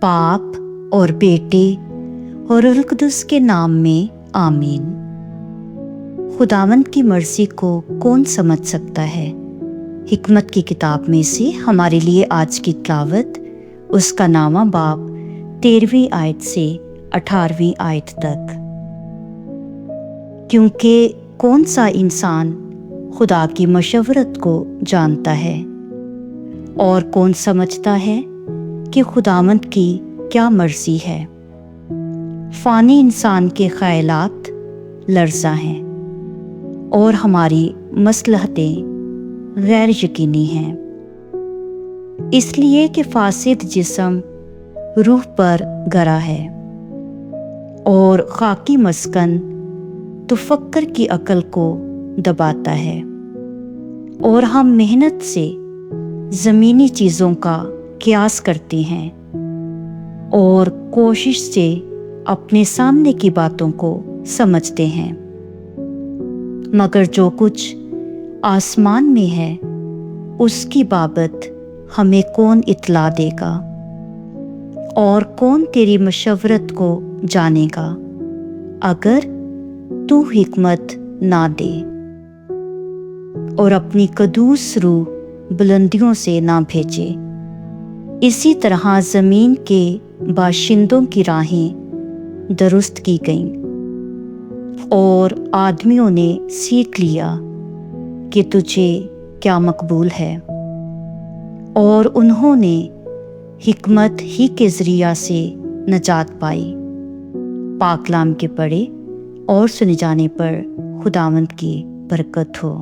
باپ اور بیٹے اور روح القدس کے نام میں آمین۔ خداوند کی مرضی کو کون سمجھ سکتا ہے؟ حکمت کی کتاب میں سے ہمارے لیے آج کی تلاوت اس کا نامہ باب 13ویں آیت سے 18ویں آیت تک۔ کیونکہ کون سا انسان خدا کی مشورت کو جانتا ہے اور کون سمجھتا ہے کہ خداوند کی کیا مرضی ہے؟ فانی انسان کے خیالات لرزاں ہیں اور ہماری مصلحتیں غیر یقینی ہیں، اس لیے کہ فاسد جسم روح پر گرا ہے اور خاکی مسکن تفکر کی عقل کو دباتا ہے، اور ہم محنت سے زمینی چیزوں کا قیاس کرتے ہیں اور کوشش سے اپنے سامنے کی باتوں کو سمجھتے ہیں، مگر جو کچھ آسمان میں ہے اس کی بابت ہمیں کون اطلاع دے گا، اور کون تیری مشورت کو جانے گا اگر تو حکمت نہ دے اور اپنی قدوس روح بلندیوں سے نہ بھیجے۔ اسی طرح زمین کے باشندوں کی راہیں درست کی گئیں اور آدمیوں نے سیکھ لیا کہ تجھے کیا مقبول ہے، اور انہوں نے حکمت ہی کے ذریعہ سے نجات پائی۔ پاک کلام کے پڑھے اور سنے جانے پر خداوند کی برکت ہو۔